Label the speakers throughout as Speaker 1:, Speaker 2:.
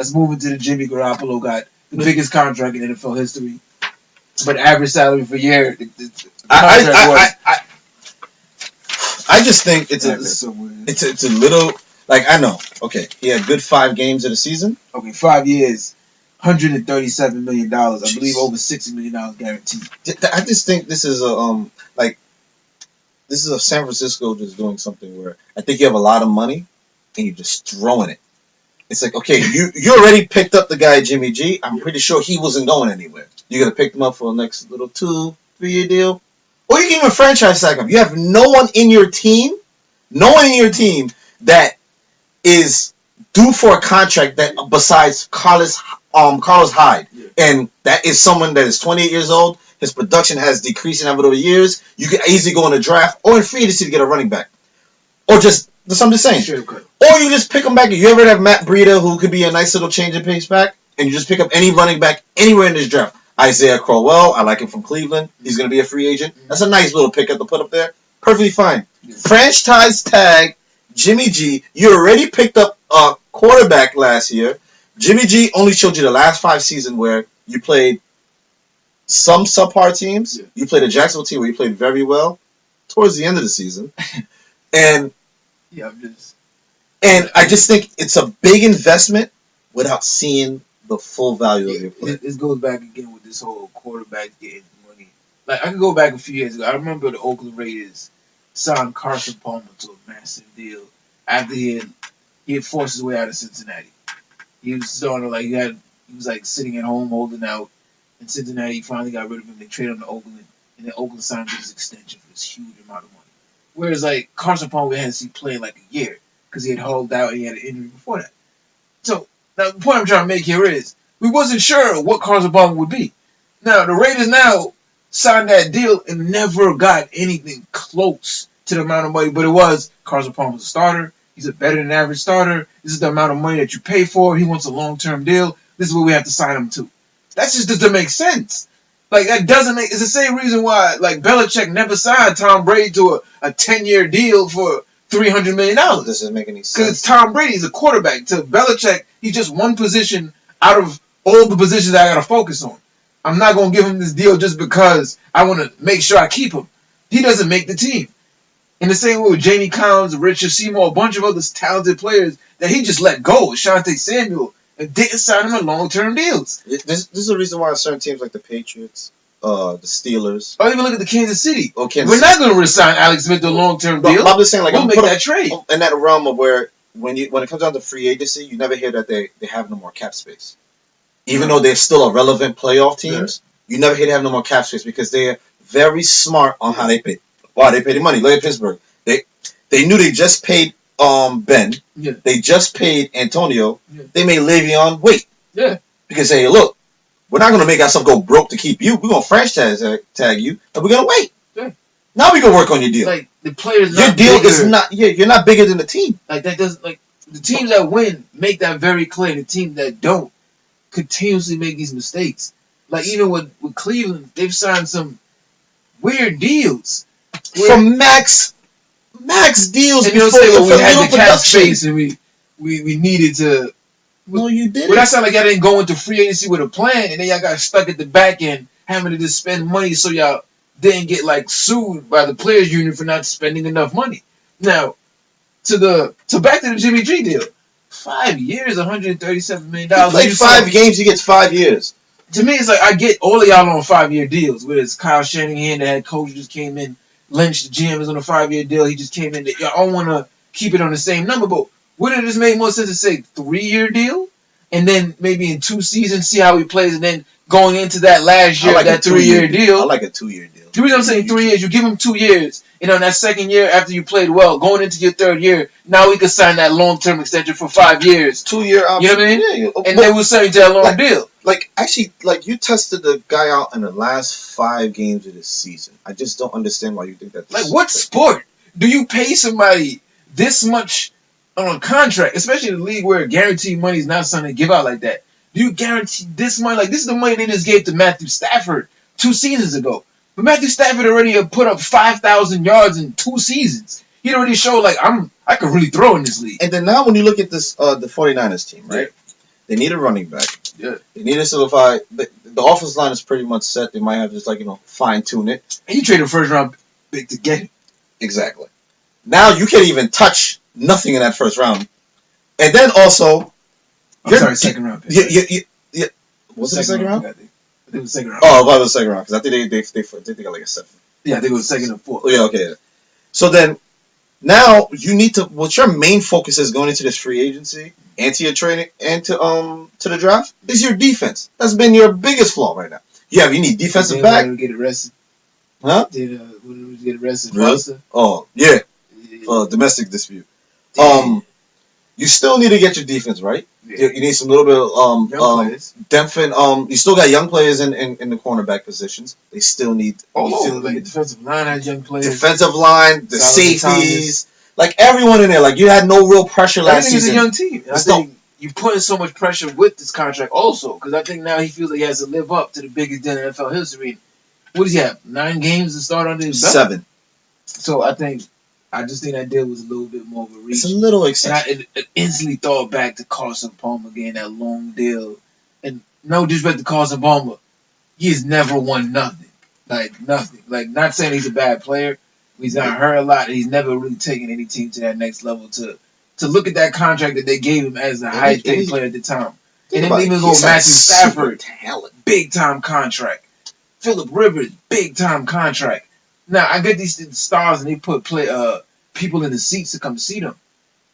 Speaker 1: Let's move into the Jimmy Garoppolo got the biggest contract in NFL history, but average salary for a year.
Speaker 2: I just think it's a little like I know. Okay, he had good 5 games of the season.
Speaker 1: Okay, 5 years, $137 million. I believe over $60 million guaranteed.
Speaker 2: I just think this is a this is a San Francisco just doing something where I think you have a lot of money and you're just throwing it. It's like, okay, you already picked up the guy Jimmy G. I'm pretty sure he wasn't going anywhere. You're gonna pick him up for the next little 2-3 year deal. Or you can even franchise tag him. You have no one in your team that is due for a contract that besides Carlos Hyde. Yeah. And that is someone that is 28 years old. His production has decreased over the years. You can easily go in a draft or in free agency to get a running back. Or just, that's what I'm just saying. Sure, okay. Or you just pick him back. You ever have Matt Breida, who could be a nice little change of pace back, and you just pick up any running back anywhere in this draft. Isaiah Crowell, I like him from Cleveland. He's going to be a free agent. That's a nice little pickup to put up there. Perfectly fine. Yeah. Franchise tag Jimmy G. You already picked up a quarterback last year. Jimmy G only showed you the last 5 seasons where you played some subpar teams. Yeah. You played a Jacksonville team where you played very well towards the end of the season. And I just think it's a big investment without seeing the full value of your play.
Speaker 1: This goes back again with this whole quarterback getting money. Like, I can go back a few years ago. I remember the Oakland Raiders signed Carson Palmer to a massive deal after he had forced his way out of Cincinnati. He was starting to he was sitting at home holding out. In Cincinnati, finally got rid of him. They traded him to Oakland, and then Oakland signed him to this extension for this huge amount of money. Whereas Carson Palmer hadn't seen play in a year because he had hauled out and he had an injury before that. So now the point I'm trying to make here is we wasn't sure what Carson Palmer would be. Now the Raiders now signed that deal and never got anything close to the amount of money, but it was Carson Palmer's a starter. He's a better than average starter. This is the amount of money that you pay for. He wants a long-term deal. This is what we have to sign him to. That just doesn't make sense. That doesn't make. It's the same reason why Belichick never signed Tom Brady to a 10-year deal for $300 million.
Speaker 2: Doesn't make any sense.
Speaker 1: Because it's Tom Brady. He's a quarterback. To Belichick, he's just one position out of all the positions I got to focus on. I'm not going to give him this deal just because I want to make sure I keep him. He doesn't make the team. In the same way with Jamie Collins, Richard Seymour, a bunch of other talented players that he just let go. Shante Samuel. And didn't sign him on long-term deals.
Speaker 2: This is the reason why certain teams like the Patriots, the Steelers.
Speaker 1: Or even look at the Kansas City. We're not going to resign Alex Smith to a long-term deal.
Speaker 2: I'm just saying,
Speaker 1: we'll make that trade.
Speaker 2: In that realm of where when it comes down to free agency, you never hear that they have no more cap space. Even though they're still a relevant playoff teams, you never hear they have no more cap space because they're very smart on how they pay. Wow, they pay the money. Look at Pittsburgh. They knew they just paid Ben. Yeah. They just paid Antonio. Yeah. They made Le'Veon wait.
Speaker 1: Yeah.
Speaker 2: Because hey, look, we're not gonna make ourselves go broke to keep you. We're gonna franchise tag you, and we're gonna wait. Yeah. Now we gonna work on your deal.
Speaker 1: The players.
Speaker 2: Your deal is not. Yeah, you're not bigger than the team.
Speaker 1: That doesn't the teams that win make that very clear. The teams that don't continuously make these mistakes. Even with Cleveland, they've signed some weird deals
Speaker 2: from max deals.
Speaker 1: And before we had the cap space and we needed to.
Speaker 2: No, you didn't.
Speaker 1: Well, that's not like y'all didn't go into free agency with a plan, and then y'all got stuck at the back end having to just spend money, so y'all didn't get sued by the players union for not spending enough money. Now, back to the Jimmy G deal. 5 years, $137 million.
Speaker 2: You played 5 games, he gets 5 years.
Speaker 1: To me, it's I get all of y'all on 5-year deals. Whether it's Kyle Shanahan, the head coach, just came in. Lynch, the GM, is on a 5-year deal. He just came in. Y'all all want to keep it on the same number, but wouldn't it just make more sense to say 3-year deal? And then maybe in 2 seasons, see how he plays, and then going into that last year, that 3-year deal.
Speaker 2: I like a 2-year deal.
Speaker 1: The reason I'm saying 3 years, you give him 2 years, and on that second year, after you played well, going into your 3rd year, now we can sign that long-term extension for 5 years.
Speaker 2: 2-year option.
Speaker 1: You know what I mean?
Speaker 2: Yeah,
Speaker 1: and then we'll sign you to that long deal.
Speaker 2: Actually, you tested the guy out in the last 5 games of this season. I just don't understand why you think that.
Speaker 1: What sport do you pay somebody this much on a contract, especially in a league where guaranteed money is not something to give out like that? Do you guarantee this money? This is the money they just gave to Matthew Stafford 2 seasons ago. But Matthew Stafford already put up 5,000 yards in 2 seasons. He'd already showed I could really throw in this league.
Speaker 2: And then now when you look at this, the 49ers team, right? They need a running back.
Speaker 1: Yeah.
Speaker 2: They need to solidify. The offensive line is pretty much set. They might have just fine tune it.
Speaker 1: And you trade a first round pick to get him.
Speaker 2: Exactly. Now you can't even touch nothing in that first round. And then also,
Speaker 1: second round pick.
Speaker 2: Yeah. Was it the second round?
Speaker 1: I think it was second round.
Speaker 2: Oh, it was the second round because I think they got like a 7.
Speaker 1: Yeah, I think it was second or fourth.
Speaker 2: Oh, yeah, okay. So then, now you need to. What your main focus is going into this free agency and to your training and to the draft is your defense. That's been your biggest flaw right now. You need defensive back.
Speaker 1: Did get arrested?
Speaker 2: Huh?
Speaker 1: Did get arrested?
Speaker 2: Really? Oh yeah. Domestic dispute. You still need to get your defense right. Yeah. You need some little bit of depth and you still got young players in the cornerback positions. They still need
Speaker 1: defensive line has young players.
Speaker 2: Defensive line, the safeties, like everyone in there. Like you had no real pressure last season.
Speaker 1: He's a young team. I think you putting so much pressure with this contract also because I think now he feels like he has to live up to the biggest deal in NFL history. What does he have? 9 games to start under his belt?
Speaker 2: 7.
Speaker 1: So I just think that deal was a little bit more of a reach.
Speaker 2: It's a little excessive.
Speaker 1: And I instantly thought back to Carson Palmer getting that long deal. And no disrespect to Carson Palmer, he has never won nothing. Like, nothing. Like, not saying he's a bad player. He's not hurt a lot. He's never really taken any team to that next level to look at that contract that they gave him as the highest paid player at the time. And then even go Matthew Stafford, big-time contract. Phillip Rivers, big-time contract. Now, I get these stars and they put people in the seats to come see them.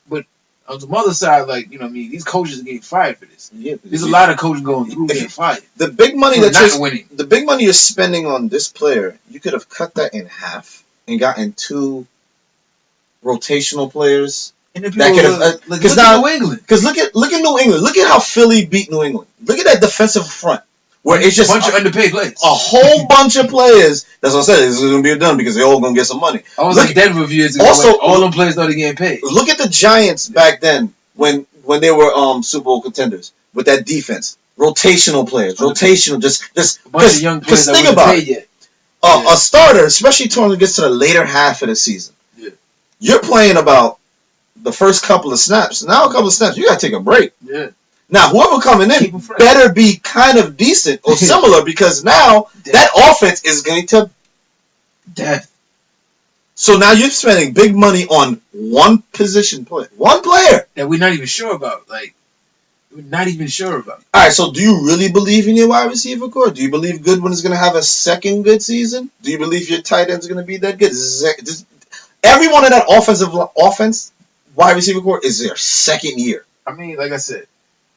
Speaker 1: But on the other side, these coaches are getting fired for this. Yeah, there's a lot of coaches going through getting fired.
Speaker 2: The big money the big money you're spending on this player, you could have cut that in half and gotten 2 rotational players.
Speaker 1: And then people look at New England.
Speaker 2: Because look at New England. Look at how Philly beat New England. Look at that defensive front. Where it's just
Speaker 1: a bunch of underpaid players.
Speaker 2: A whole bunch of players. That's what I said. This is going to be done because they're all going to get some money.
Speaker 1: I was like Denver a few years ago. Also, all them players started getting paid.
Speaker 2: Look at the Giants back then when they were Super Bowl contenders with that defense. Rotational players. Rotational. Just
Speaker 1: a bunch of young players that weren't paid yet.
Speaker 2: A starter, especially when it gets to the later half of the season. Yeah. You're playing about the first couple of snaps. Now a couple of snaps, you got to take a break. Yeah. Now, whoever coming in better be kind of decent or similar because now that offense is going to death. So now you're spending big money on one position player. One player.
Speaker 1: That we're not even sure about. We're not even sure about.
Speaker 2: All right, so do you really believe in your wide receiver core? Do you believe Goodwin is going to have a second good season? Do you believe your tight end is going to be that good? Everyone in that offense wide receiver core is their second year.
Speaker 1: I mean, like I said,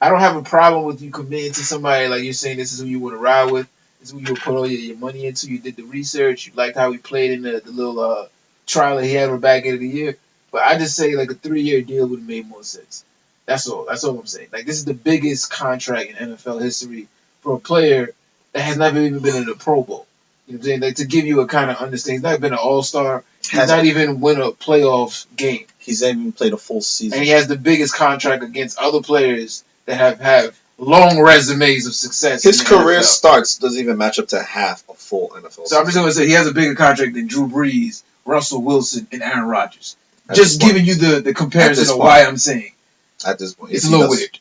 Speaker 1: I don't have a problem with you committing to somebody like you're saying this is who you want to ride with. This is who you put all your money into. You did the research. You liked how he played in the little trial that he had on the back end of the year. But I just say a 3-year deal would have made more sense. That's all. That's all I'm saying. This is the biggest contract in NFL history for a player that has never even been in the Pro Bowl. You know what I'm saying? To give you a kind of understanding, he's not been an All-Star. He's not even win a playoff game.
Speaker 2: He's not even played a full season.
Speaker 1: And he has the biggest contract against other players that have long resumes of success.
Speaker 2: His career starts doesn't even match up to half a full NFL season.
Speaker 1: So I'm just going to say he has a bigger contract than Drew Brees, Russell Wilson, and Aaron Rodgers. Just giving you the comparison of why I'm saying.
Speaker 2: At this point.
Speaker 1: It's a little weird.